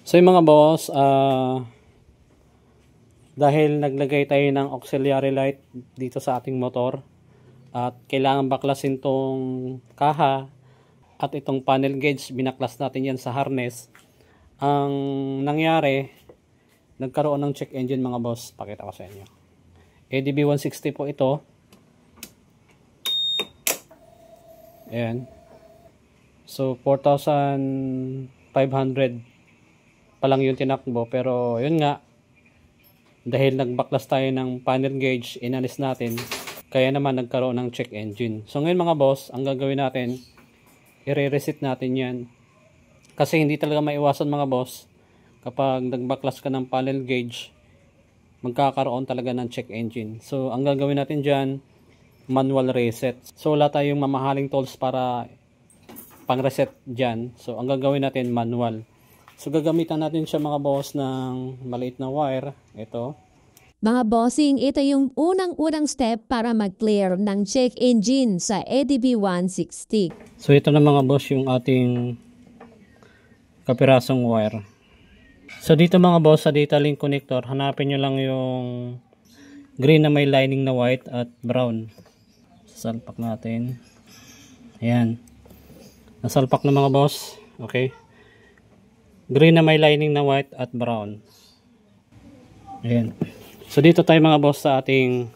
So yung mga boss, dahil naglagay tayo ng auxiliary light dito sa ating motor at kailangan baklasin tong kaha at itong panel gauge, binaklas natin yan sa harness. Ang nangyari, nagkaroon ng check engine mga boss. Pakita ko sa inyo. ADB 160 po ito. Ayan. So 4,500 pa lang yung tinakbo, pero yun nga, dahil nagbaklas tayo ng panel gauge, inalis natin, kaya naman nagkaroon ng check engine. So ngayon mga boss, ang gagawin natin, i-reset natin yan, kasi hindi talaga maiwasan mga boss, kapag nagbaklas ka ng panel gauge, magkakaroon talaga ng check engine. So ang gagawin natin dyan, manual reset. So wala tayong mamahaling tools para pang reset dyan. So ang gagawin natin, manual. So gagamitan natin siya mga boss ng maliit na wire. Ito. Mga bossing, ito yung unang-unang step para mag-clear ng check engine sa ADB 160. So ito na mga boss yung ating kapirasong wire. So dito mga boss sa data link connector, hanapin nyo lang yung green na may lining na white at brown. Sasalpak natin. Ayan. Nasalpak na mga boss. Okay. Green na may lining na white at brown. Ayan. So dito tayo mga boss sa ating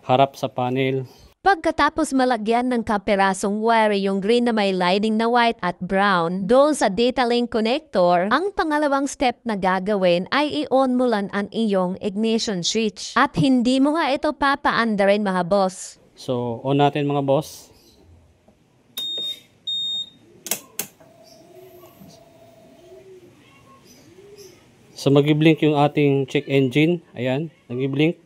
harap sa panel. Pagkatapos malagyan ng kapirasong wire yung green na may lining na white at brown doon sa data link connector, ang pangalawang step na gagawin ay i-on mo lang ang iyong ignition switch. At hindi mo nga ito papaandarin mga boss. So on natin mga boss. So mag-blink yung ating check engine. Ayan, nag-blink.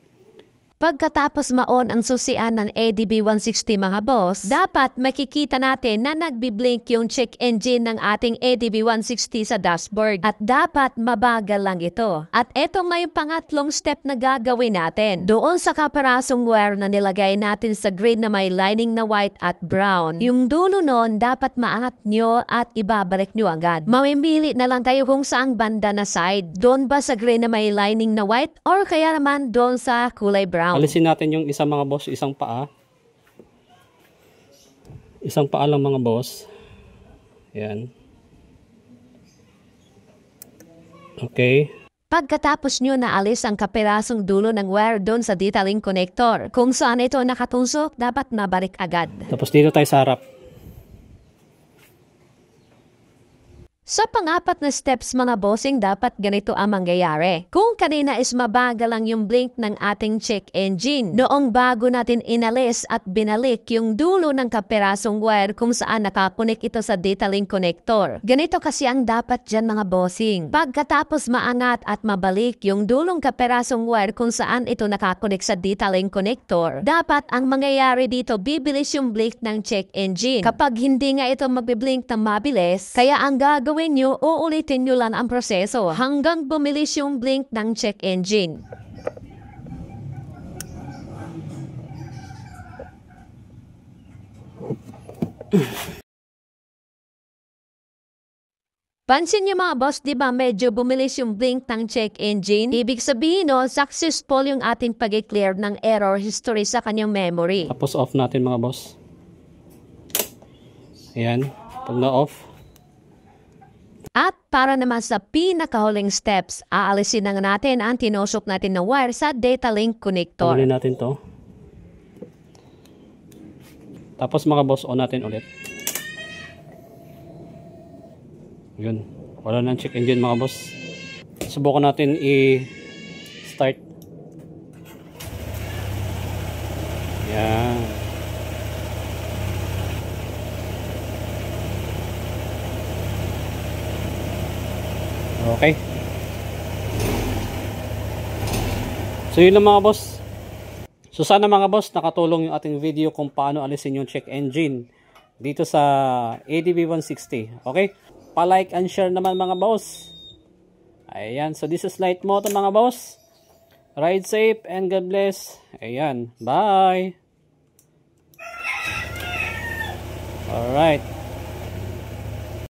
Pagkatapos ma-on ang susian ng ADB 160 mga boss, dapat makikita natin na nagbi-blink yung check engine ng ating ADB 160 sa dashboard. At dapat mabagal lang ito. At eto nga yung pangatlong step na gagawin natin. Doon sa kaparasong wire na nilagay natin sa green na may lining na white at brown, yung dulo nun dapat maangat nyo at ibabalik nyo agad. Mamimili na lang kayo kung saang banda na side. Doon ba sa green na may lining na white or kaya naman doon sa kulay brown? Alisin natin yung isang mga boss, isang paa. Isang paa lang mga boss. Ayan. Okay. Pagkatapos nyo naalis ang kapirasong dulo ng wire doon sa data link connector, kung saan ito nakatunsok, dapat mabalik agad. Tapos dito tayo sa harap. Sa pang-apat na steps mga bossing, dapat ganito ang mangyayari. Kung kanina is mabagal lang yung blink ng ating check engine, noong bago natin inalis at binalik yung dulo ng kapirasong wire kung saan nakakunik ito sa data link connector. Ganito kasi ang dapat dyan mga bossing. Pagkatapos maangat at mabalik yung dulong kapirasong wire kung saan ito nakakunik sa data link connector, dapat ang mangyayari dito, bibilis yung blink ng check engine. Kapag hindi nga ito magbiblink na mabilis, kaya ang gagawin nyo, uulitin nyo lang ang proseso hanggang bumilis yung blink ng check engine. Pansin nyo mga boss, di ba medyo bumilis yung blink ng check engine? Ibig sabihin no, successful yung ating pag-clear ng error history sa kanyang memory. Tapos off natin mga boss. Ayan. Pag na-off. At para naman sa pinakahuling steps, aalisin na natin ang tinusok natin na wire sa data link connector. Tanggalin natin to. Tapos mga boss, on natin ulit. Yun. Wala nang check engine mga boss. Subukan natin i-start. Yan. Okay. So yun lang mga boss. So sana mga boss nakatulong yung ating video kung paano alisin yung check engine dito sa ADB 160. Okay? Pa-like and share naman mga boss. Ayan. So this is Light Moto mga boss. Ride safe and God bless. Ayan. Bye. Alright.